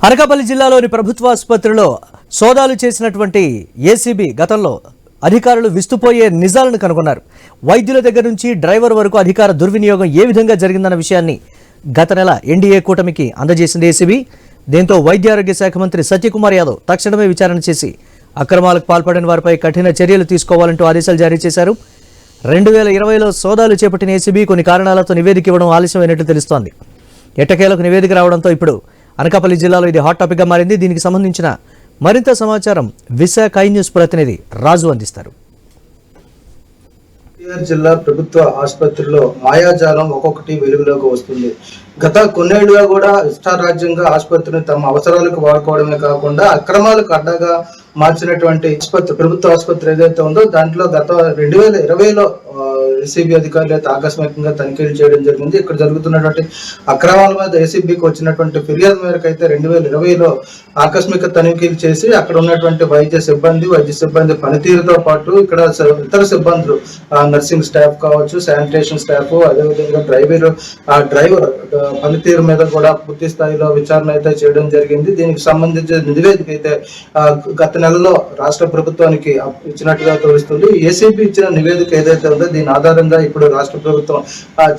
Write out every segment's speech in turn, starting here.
అనకాపల్లి జిల్లాలోని ప్రభుత్వ ఆసుపత్రిలో సోదాలు చేసినటువంటి ఏసీబీ గతంలో అధికారులు విస్తుపోయే నిజాలను కనుగొన్నారు. వైద్యుల దగ్గర నుంచి డ్రైవర్ వరకు అధికార దుర్వినియోగం ఏ విధంగా జరిగిందన్న విషయాన్ని గత నెల ఎన్డీఏ కూటమికి అందజేసింది ఏసీబీ. దీంతో వైద్య ఆరోగ్య శాఖ మంత్రి సత్యకుమార్ యాదవ్ తక్షణమే విచారణ చేసి అక్రమాలకు పాల్పడిన వారిపై కఠిన చర్యలు తీసుకోవాలంటూ ఆదేశాలు జారీ చేశారు. 2020లో సోదాలు చేపట్టిన ఏసీబీ కొన్ని కారణాలతో నివేదిక ఇవ్వడం ఆలస్యమైనట్లు తెలుస్తోంది. ఎట్టకేలకు నివేదిక రావడంతో ఇప్పుడు అనకాపల్లి జిల్లాలో ఇది హాట్ టాపిక్గా మారింది. దీనికి సంబంధించిన మరింత సమాచారం విశాఖ న్యూస్ ప్రతినిధి రాజు అందిస్తారు. జిల్లా ప్రభుత్వ ఆసుపత్రిలో మాయాజాలం ఒక్కొక్కటి వెలుగులోకి వస్తుంది. గత కొన్నేళ్లుగా కూడా ఇష్టారాజ్యంగా ఆసుపత్రిని తమ అవసరాలకు వాడుకోవడమే కాకుండా అక్రమాలకు అడ్డగా మార్చినటువంటి ప్రభుత్వ ఆసుపత్రి ఏదైతే ఉందో దాంట్లో గత 2020లో ఏసీబీ అధికారులు అయితే ఆకస్మికంగా తనిఖీలు చేయడం జరిగింది. ఇక్కడ జరుగుతున్నటువంటి అక్రమాల మీద ఏసీబీకి వచ్చినటువంటి ఫిర్యాదు మేరకు అయితే 2020లో ఆకస్మిక తనిఖీలు చేసి అక్కడ ఉన్నటువంటి వైద్య సిబ్బంది పనితీరుతో పాటు ఇక్కడ ఇతర సిబ్బందులు నర్సింగ్ స్టాఫ్ కావచ్చు, శానిటేషన్ స్టాఫ్, అదేవిధంగా డ్రైవర్ పనితీరు మీద కూడా పూర్తి స్థాయిలో విచారణ అయితే చేయడం జరిగింది. దీనికి సంబంధించిన నివేదిక అయితే గత నెలలో రాష్ట్ర ప్రభుత్వానికి ఇచ్చినట్టుగా తెలుస్తుంది. ఏసీబీ ఇచ్చిన నివేదిక ఏదైతే ఉందో దీని ఆధారంగా ఇప్పుడు రాష్ట్ర ప్రభుత్వం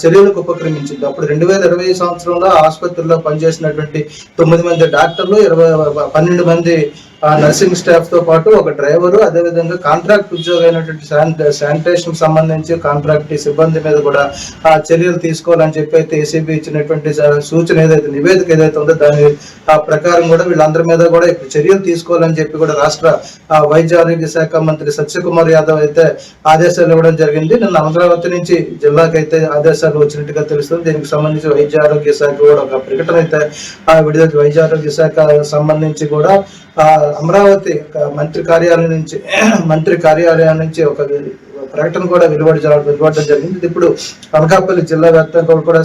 చర్యలకు ఉపక్రమించింది. అప్పుడు 2020 సంవత్సరంలో ఆసుపత్రిలో పనిచేసినటువంటి 9 మంది డాక్టర్లు, 12 మంది నర్సింగ్ స్టాఫ్ తో పాటు ఒక డ్రైవరు, అదేవిధంగా కాంట్రాక్ట్ ఉద్యోగం అయినటువంటి శానిటేషన్ సంబంధించి కాంట్రాక్ట్ సిబ్బంది మీద కూడా చర్యలు తీసుకోవాలని చెప్పి అయితే ఏసీబీ ఇచ్చినటువంటి సూచన ఏదైతే నివేదిక ఏదైతే ఉందో దాని ప్రకారం కూడా వీళ్ళందరి మీద కూడా ఇప్పుడు చర్యలు తీసుకోవాలని చెప్పి కూడా రాష్ట్ర వైద్య ఆరోగ్య శాఖ మంత్రి సత్యకుమార్ యాదవ్ అయితే ఆదేశాలు ఇవ్వడం జరిగింది. నిన్న అమరావతి నుంచి జిల్లాకి అయితే ఆదేశాలు వచ్చినట్టుగా తెలుస్తుంది. దీనికి సంబంధించి వైద్య ఆరోగ్య శాఖ కూడా ఒక ప్రకటన అయితే విడుదల వైద్య ఆరోగ్య శాఖ సంబంధించి కూడా అమరావతి మంత్రి కార్యాలయం నుంచి ఒక ప్రకటన కూడా వెలువడడం జరిగింది. ఇప్పుడు అనకాపల్లి జిల్లా వ్యాప్తంగా కూడా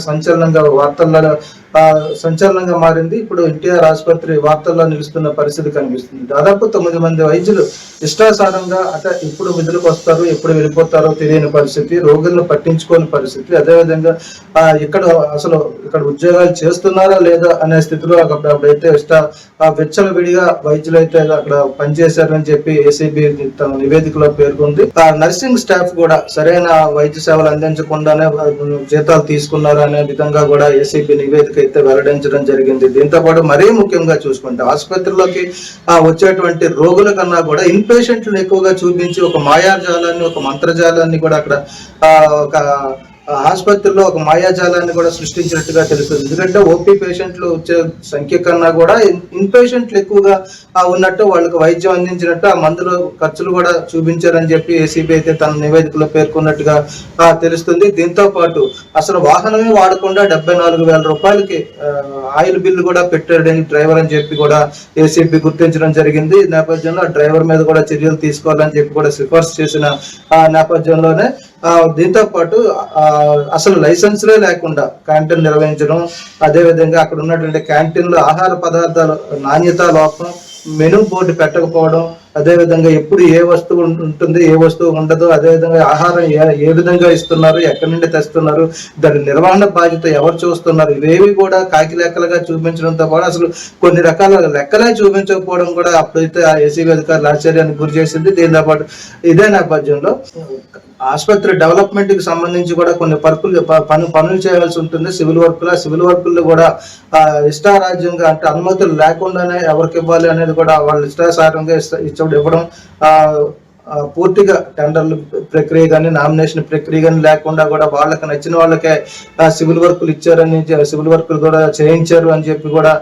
సంచలనంగా మారింది. ఇప్పుడు ఎన్టీఆర్ ఆసుపత్రి వార్తల్లో నిలుస్తున్న పరిస్థితి కనిపిస్తుంది. దాదాపు 9 మంది వైద్యులు ఇష్టాసారంగా ఎప్పుడు విధులకు వస్తారు, ఎప్పుడు వెళ్ళిపోతారో తెలియని పరిస్థితి, రోగులను పట్టించుకోని పరిస్థితి, అదేవిధంగా ఇక్కడ ఉద్యోగాలు చేస్తున్నారా లేదా అనే స్థితిలో అప్పుడైతే విడిగా వైద్యులు అయితే అక్కడ పనిచేశారని చెప్పి ఏసీబీ తన నివేదికలో పేర్కొంది. నర్సింగ్ స్టాఫ్ కూడా సరైన వైద్య సేవలు అందించకుండానే జీతాలు తీసుకున్నారు అనే విధంగా కూడా ఏసీబీ నివేదిక అయితే వెల్లడించడం జరిగింది. దీంతో పాటు మరీ ముఖ్యంగా చూసుకుంటే ఆసుపత్రిలోకి వచ్చేటువంటి రోగుల కన్నా కూడా ఇన్ పేషెంట్లను ఎక్కువగా చూపించి ఒక మాయాజాలాన్ని, ఒక మంత్రజాలాన్ని కూడా అక్కడ ఆసుపత్రిలో ఒక మాయాజాలాన్ని కూడా సృష్టించినట్టుగా తెలుస్తుంది. ఎందుకంటే ఓపీ పేషెంట్లు వచ్చే సంఖ్య కన్నా కూడా ఇన్ పేషెంట్లు ఎక్కువగా ఉన్నట్టు, వాళ్ళకి వైద్యం అందించినట్టు, ఆ మందులు ఖర్చులు కూడా చూపించారని చెప్పి ఏసీబీ అయితే తన నివేదికలో పేర్కొన్నట్టుగా తెలుస్తుంది. దీంతో పాటు అసలు వాహనమే వాడకుండా 74,000 రూపాయలకి ఆయిల్ బిల్లు కూడా పెట్టాడని డ్రైవర్ అని చెప్పి కూడా ఏసీబీ గుర్తించడం జరిగింది. ఈ నేపథ్యంలో ఆ డ్రైవర్ మీద కూడా చర్యలు తీసుకోవాలని చెప్పి కూడా సిఫార్సు చేసిన నేపథ్యంలోనే దీంతో పాటు అసలు లైసెన్స్లే లేకుండా క్యాంటీన్ నిర్వహించడం, అదేవిధంగా అక్కడ ఉన్నటువంటి క్యాంటీన్లో ఆహార పదార్థాల నాణ్యత లోపం, మెనూ బోర్డు పెట్టకపోవడం, అదేవిధంగా ఎప్పుడు ఏ వస్తువు ఉంటుంది, ఏ వస్తువు ఉండదు, అదేవిధంగా ఆహారం ఏ విధంగా ఇస్తున్నారు, ఎక్కడి నుండి తెస్తున్నారు, దాని నిర్వహణ బాధ్యత ఎవరు చూస్తున్నారు, ఇవేవి కూడా కాకి లెక్కలుగా చూపించడంతో పాటు అసలు కొన్ని రకాల లెక్కలే చూపించకపోవడం కూడా అప్పుడైతే ఆ ఏసీబీ అధికారులు ఆశ్చర్యానికి గురి చేసింది. దీంతో పాటు ఇదే నేపథ్యంలో ఆసుపత్రి డెవలప్మెంట్ కి సంబంధించి కూడా కొన్ని పనులు చేయాల్సి ఉంటుంది. సివిల్ వర్కులు కూడా ఇష్టారాజ్యంగా అంటే అనుమతులు లేకుండానే ఎవరికి ఇవ్వాలి అనేది కూడా వాళ్ళు ఇష్టాసారంగా ఇవ్వడం, పూర్తిగా టెండర్ల ప్రక్రియ కానీ నామినేషన్ ప్రక్రియ కానీ లేకుండా కూడా వాళ్ళకి నచ్చిన వాళ్ళకే సివిల్ వర్కులు ఇచ్చారని, సివిల్ వర్కులు కూడా చేయించారు అని చెప్పి కూడా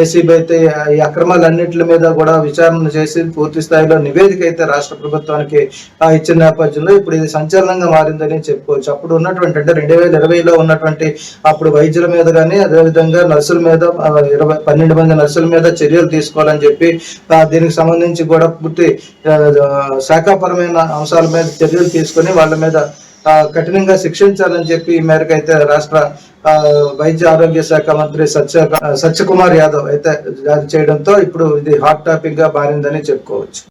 ఏసీబీ అయితే ఈ అక్రమాలన్నింటి మీద కూడా విచారణ చేసి పూర్తి స్థాయిలో నివేదిక అయితే రాష్ట్ర ప్రభుత్వానికి ఇచ్చిన నేపథ్యంలో ఇప్పుడు ఇది సంచలనంగా మారిందని చెప్పుకోవచ్చు. అప్పుడు ఉన్నటువంటి అంటే 2020లో ఉన్నటువంటి అప్పుడు వైద్యుల మీద కానీ, అదేవిధంగా నర్సుల మీద 12 మంది నర్సుల మీద చర్యలు తీసుకోవాలని చెప్పి దీనికి సంబంధించి కూడా పూర్తి శాఖాపరమైన అంశాల మీద చర్యలు తీసుకొని వాళ్ళ మీద కఠినంగా శిక్షించాలని చెప్పి ఈ మేరకు అయితే రాష్ట్ర వైద్య ఆరోగ్య శాఖ మంత్రి సత్యకుమార్ యాదవ్ అయితే జారీ చేయడంతో ఇప్పుడు ఇది హాట్ టాపిక్ గా మారిందని చెప్పుకోవచ్చు.